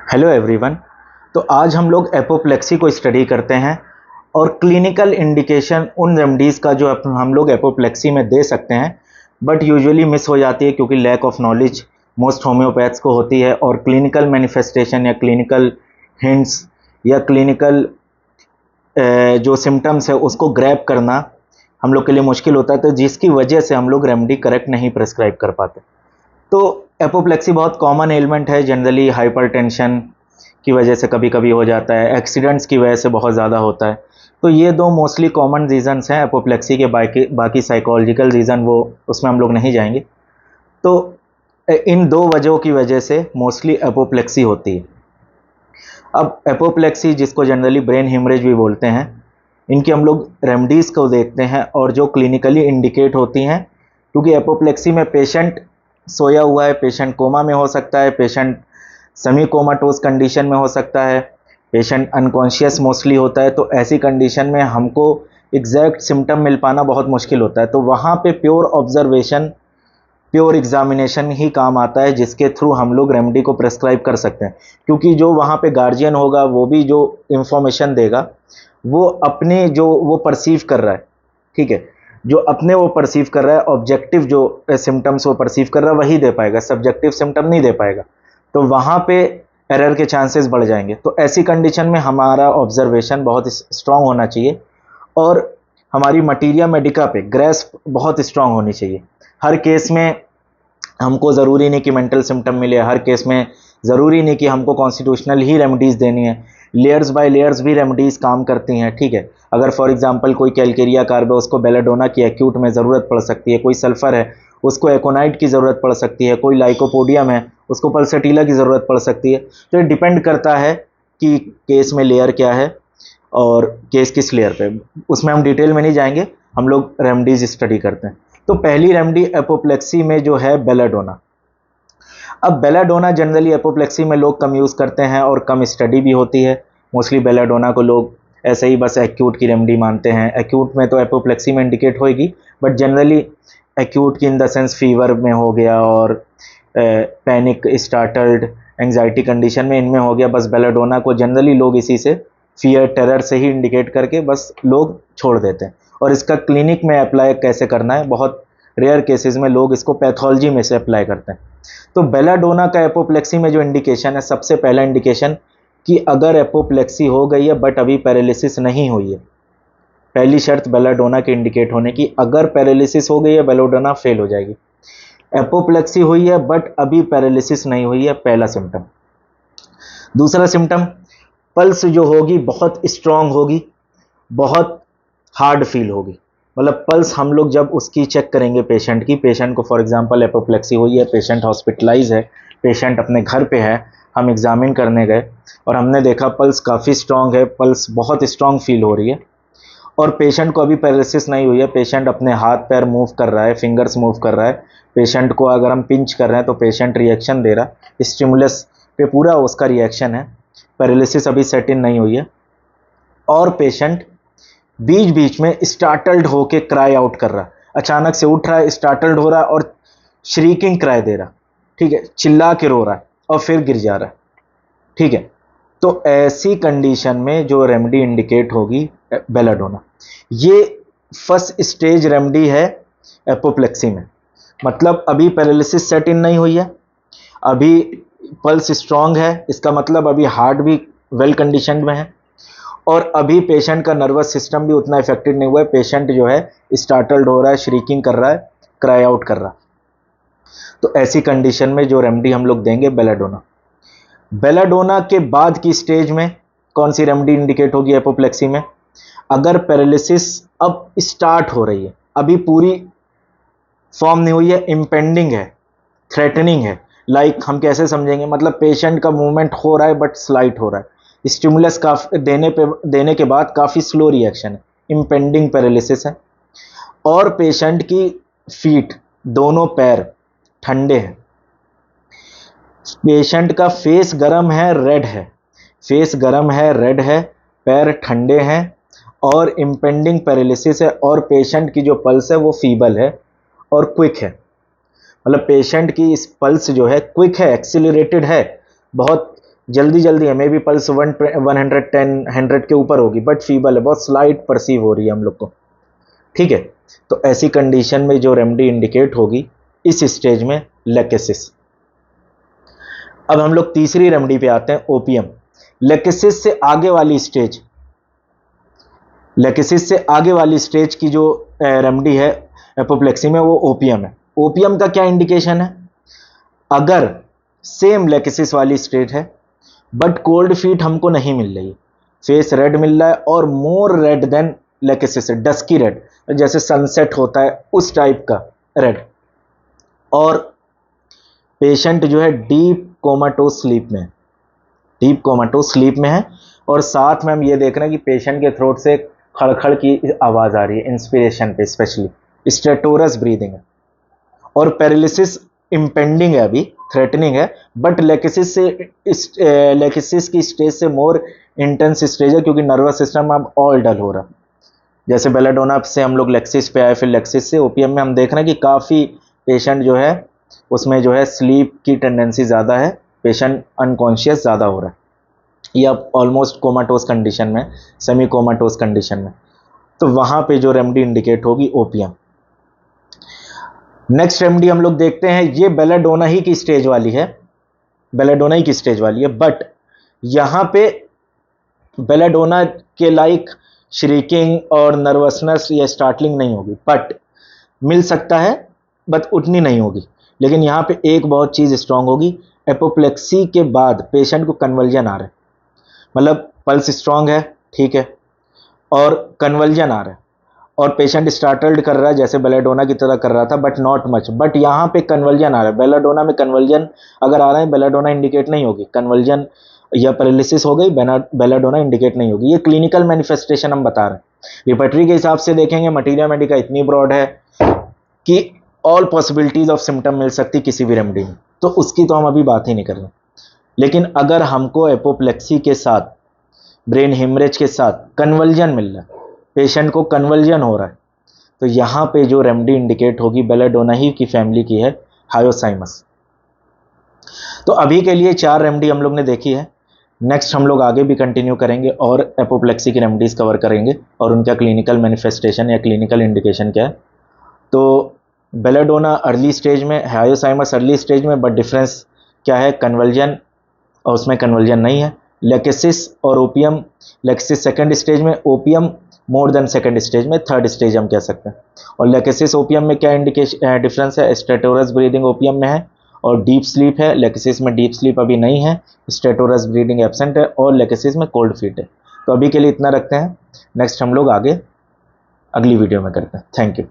Hello everyone. तो आज हम लोग एपोप्लेक्सी को स्टडी करते हैं और क्लिनिकल इंडिकेशन उन रेमडीज़ का जो हम लोग एपोप्लेक्सी में दे सकते हैं बट यूजुअली मिस हो जाती है क्योंकि lack of knowledge most homeopaths को होती है और क्लिनिकल मैनिफेस्टेशन या क्लिनिकल हिंट्स या क्लिनिकल जो सिम्टम्स है उसको ग्रैब करना हम लोग के लिए मुश्किल होता है, तो जिसकी वजह से हम लोग रेमेडी करेक्ट नहीं प्रेस्क्राइब कर पाते। तो एपोप्लेक्सी बहुत कॉमन एलिमेंट है, जनरली हाइपरटेंशन की वजह से कभी कभी हो जाता है, एक्सीडेंट्स की वजह से बहुत ज़्यादा होता है। तो ये दो मोस्टली कॉमन रीजंस हैं एपोप्लेक्सी के। बाकी साइकोलॉजिकल रीज़न वो उसमें हम लोग नहीं जाएंगे। तो इन दो वजहों की वजह से मोस्टली एपोप्लेक्सी होती है। अब एपोप्लेक्सी, जिसको जनरली ब्रेन हेमरेज भी बोलते हैं, इनकी हम लोग रेमडीज़ को देखते हैं और जो क्लिनिकली इंडिकेट होती हैं, क्योंकि एपोप्लेक्सी में पेशेंट सोया हुआ है, पेशेंट कोमा में हो सकता है, पेशेंट सेमी कोमाटोज कंडीशन में हो सकता है, पेशेंट अनकॉन्शियस मोस्टली होता है। तो ऐसी कंडीशन में हमको एग्जैक्ट सिम्टम मिल पाना बहुत मुश्किल होता है। तो वहाँ पे प्योर ऑब्जर्वेशन, प्योर एग्जामिनेशन ही काम आता है, जिसके थ्रू हम लोग रेमेडी को प्रेस्क्राइब कर सकते हैं। क्योंकि जो वहाँ पे गार्जियन होगा वो भी जो इंफॉर्मेशन देगा वो अपने जो वो परसीव कर रहा है, ठीक है, जो अपने वो परसीव कर रहा है, ऑब्जेक्टिव जो सिम्टम्स वो परसीव कर रहा है वही दे पाएगा, सब्जेक्टिव सिम्टम नहीं दे पाएगा। तो वहाँ पे एरर के चांसेस बढ़ जाएंगे। तो ऐसी कंडीशन में हमारा ऑब्जर्वेशन बहुत स्ट्रांग होना चाहिए और हमारी मटीरिया मेडिका पे ग्रेस्प बहुत स्ट्रांग होनी चाहिए। हर केस में हमको ज़रूरी नहीं कि मेंटल सिम्टम मिले, हर केस में ज़रूरी नहीं कि हमको कॉन्स्टिट्यूशनल ही रेमेडीज़ देनी है, लेयर्स बाय लेयर्स भी रेमेडीज़ काम करती हैं, ठीक है। अगर फॉर एग्जांपल कोई कैलकेरिया कार्ब है, उसको बेलाडोना की एक्यूट में ज़रूरत पड़ सकती है, कोई सल्फ़र है उसको एकोनाइट की ज़रूरत पड़ सकती है, कोई लाइकोपोडियम है उसको पल्सेटिला की ज़रूरत पड़ सकती है। तो ये डिपेंड करता है कि केस में लेयर क्या है और केस किस लेयर पे, उसमें हम डिटेल में नहीं जाएंगे, हम लोग रेमडीज स्टडी करते हैं। तो पहली रेमडी एपोप्लेक्सी में जो है बेलाडोना। अब बेलाडोना जनरली एपोप्लेक्सी में लोग कम यूज़ करते हैं और कम स्टडी भी होती है। मोस्टली बेलाडोना को लोग ऐसे ही बस एक्यूट की रेमडी मानते हैं। एक्यूट में तो एपोप्लेक्सी में इंडिकेट होएगी, बट जनरली एक्यूट की इन द सेंस फीवर में हो गया और पैनिक स्टार्टल्ड एंजाइटी कंडीशन में इनमें हो गया। बस बेलाडोना को जनरली लोग इसी से फियर टेरर से ही इंडिकेट करके बस लोग छोड़ देते हैं। और इसका क्लिनिक में अप्लाई कैसे करना है, बहुत रेयर केसेस में लोग इसको पैथोलॉजी में से अप्लाई करते हैं। तो बेलाडोना का एपोप्लेक्सी में जो इंडिकेशन है, सबसे पहला इंडिकेशन कि अगर एपोप्लेक्सी हो गई है बट अभी पैरालिसिस नहीं हुई है। पहली शर्त बेलाडोना के इंडिकेट होने की, अगर पैरालिसिस हो गई है बेलाडोना फेल हो जाएगी। एपोप्लेक्सी हुई है बट अभी पैरालिसिस नहीं हुई है, पहला सिम्टम। दूसरा सिम्टम, पल्स जो होगी बहुत स्ट्रांग होगी, बहुत हार्ड फील होगी। मतलब पल्स हम लोग जब उसकी चेक करेंगे पेशेंट की, पेशेंट को फॉर एग्जांपल एपोप्लेक्सी हुई है, पेशेंट हॉस्पिटलाइज है, पेशेंट अपने घर पे है, हम एग्जामिन करने गए और हमने देखा पल्स काफ़ी स्ट्रांग है, पल्स बहुत स्ट्रांग फील हो रही है और पेशेंट को अभी पैरालिसिस नहीं हुई है, पेशेंट अपने हाथ पैर मूव कर रहा है, फिंगर्स मूव कर रहा है, पेशेंट को अगर हम पिंच कर रहे हैं तो पेशेंट रिएक्शन दे रहा है, स्टिमुलस पे पूरा उसका रिएक्शन है, पैरालिसिस अभी सेट इन नहीं हुई है और पेशेंट बीच बीच में स्टार्टल्ड होके क्राई आउट कर रहा है, अचानक से उठ रहा है, स्टार्टल्ड हो रहा है और श्रीकिंग क्राई दे रहा, ठीक है, चिल्ला के रो रहा है और फिर गिर जा रहा है, ठीक है। तो ऐसी कंडीशन में जो रेमेडी इंडिकेट होगी बेलाडोना, ये फर्स्ट स्टेज रेमेडी है एपोप्लेक्सी में। मतलब अभी पैरालिसिस सेट इन नहीं हुई है, अभी पल्स स्ट्रांग है, इसका मतलब अभी हार्ट भी वेल कंडीशन में है और अभी पेशेंट का नर्वस सिस्टम भी उतना इफेक्टेड नहीं हुआ है, पेशेंट जो है स्टार्टल्ड हो रहा है, श्रीकिंग कर रहा है, क्राई आउट कर रहा है। तो ऐसी कंडीशन में जो रेमेडी हम लोग देंगे बेलाडोना। बेलाडोना के बाद की स्टेज में कौन सी रेमेडी इंडिकेट होगी एपोप्लेक्सी में, अगर पैरालिसिस अब स्टार्ट हो रही है, अभी पूरी फॉर्म नहीं हुई है, इम्पेंडिंग है, थ्रेटनिंग है। लाइक हम कैसे समझेंगे, मतलब पेशेंट का मूवमेंट हो रहा है बट स्लाइट हो रहा है, स्टिमुलस काफी देने के बाद काफ़ी स्लो रिएक्शन है, इम्पेंडिंग पैरालिसिस है और पेशेंट की फीट, दोनों पैर ठंडे हैं, पेशेंट का फेस गर्म है, रेड है, फेस गर्म है, रेड है, पैर ठंडे हैं और इम्पेंडिंग पैरालिसिस है और पेशेंट की जो पल्स है वो फीबल है और क्विक है। मतलब पेशेंट की इस पल्स जो है क्विक है, एक्सीलरेटेड है, बहुत जल्दी जल्दी है, मे बी पल्स 110 100 के ऊपर होगी, बट फीबल है, बहुत स्लाइट परसीव हो रही है हम लोग को, ठीक है। तो ऐसी कंडीशन में जो रेमेडी इंडिकेट होगी इस स्टेज में, लेकेसिस। अब हम लोग तीसरी रेमेडी पे आते हैं, ओपियम। लेकेसिस से आगे वाली स्टेज, लेकेसिस से आगे वाली स्टेज की जो रेमेडी है एपोप्लेक्सी में, वो ओपियम है। ओपियम का क्या इंडिकेशन है? अगर सेम लेकेसिस वाली स्टेज है बट कोल्ड फीट हमको नहीं मिल रही, फेस रेड मिल रहा है और मोर रेड देन लेकेसिस, डस्की रेड, जैसे सनसेट होता है उस टाइप का रेड, और पेशेंट जो है डीप कोमाटोस स्लीप में, डीप कोमाटोस स्लीप में है, और साथ में हम ये देख रहे हैं कि पेशेंट के थ्रोट से खड़खड़ की आवाज आ रही है इंस्पिरेशन पे, स्पेशली स्टेटोरस ब्रीदिंग है, और पैरालिसिस इम्पेंडिंग है, अभी थ्रेटनिंग है, बट लेकेसिस से लेकेसिस की स्टेज से मोर इंटेंस स्टेज है, क्योंकि नर्वस सिस्टम अब ऑल डल हो रहा। जैसे बेलाडोना से हम लोग लेक्सिस पे आए, फिर लेक्सिस से ओपीएम में हम देख रहे हैं कि काफ़ी पेशेंट जो है उसमें जो है स्लीप की टेंडेंसी ज़्यादा है, पेशेंट अनकॉन्शियस ज़्यादा हो रहा है, या ऑलमोस्ट कोमाटोस कंडीशन में, सेमी कोमाटोस कंडीशन में, तो वहाँ पे जो रेमेडी इंडिकेट होगी ओपीएम। नेक्स्ट रेमेडी हम लोग देखते हैं, ये बेलाडोना ही की स्टेज वाली है, बेलाडोना ही की स्टेज वाली है, बट यहाँ पे बेलाडोना के लाइक श्रीकिंग और नर्वसनेस या स्टार्टलिंग नहीं होगी, बट मिल सकता है, बट उतनी नहीं होगी। लेकिन यहाँ पे एक बहुत चीज़ स्ट्रांग होगी, एपोप्लेक्सी के बाद पेशेंट को कन्वल्जन आ रहा है, मतलब पल्स स्ट्रांग है, ठीक है, और कन्वल्जन आ रहा है, और पेशेंट स्टार्टल्ड कर रहा है जैसे बेलाडोना की तरह कर रहा था, बट नॉट मच, बट यहाँ पे कन्वल्जन आ रहा है। बेलाडोना में कन्वल्जन अगर आ रहा है, बेलाडोना इंडिकेट नहीं होगी, कन्वल्जन या पैरालिसिस हो गई, बेलाडोना इंडिकेट नहीं होगी। ये क्लिनिकल मैनिफेस्टेशन हम बता रहे हैं। रिपर्टरी के हिसाब से देखेंगे, मटीरिया मेडिका इतनी ब्रॉड है कि ऑल पॉसिबिलिटीज ऑफ सिम्टम मिल सकती किसी भी रेमेडी में, तो उसकी तो हम अभी बात ही नहीं कर रहे। लेकिन अगर हमको एपोप्लेक्सी के साथ, ब्रेन हेमरेज के साथ कन्वल्जन मिल रहा है, पेशेंट को कन्वल्जन हो रहा है, तो यहाँ पे जो रेमेडी इंडिकेट होगी बेलाडोना ही की फैमिली की है, हायोसाइमस। तो अभी के लिए 4 रेमेडी हम लोग ने देखी है। नेक्स्ट हम लोग आगे भी कंटिन्यू करेंगे और एपोप्लेक्सी की रेमेडीज कवर करेंगे और उनका क्लिनिकल मैनिफेस्टेशन या क्लिनिकल इंडिकेशन क्या है। तो बेलाडोना अर्ली स्टेज में, हायोसाइमस अर्ली स्टेज में, बट डिफरेंस क्या है, कन्वल्जन और उसमें कन्वल्जन नहीं है। लेकेसिस और ओपियम, लेकेसिस सेकंड स्टेज में, opium more than second stage में, थर्ड स्टेज हम कह सकते हैं। और लेकेसिस ओपियम में क्या इंडिकेशन डिफरेंस है, स्टेटोरस ब्रीदिंग ओपियम में है और डीप स्लीप है, लेकेसिस में डीप स्लीप अभी नहीं है, स्टेटोरस ब्रीदिंग एब्सेंट है, और लेकेसिस में कोल्ड फीट है। तो अभी के लिए इतना रखते हैं, नेक्स्ट हम लोग आगे अगली वीडियो में करते हैं। Thank you.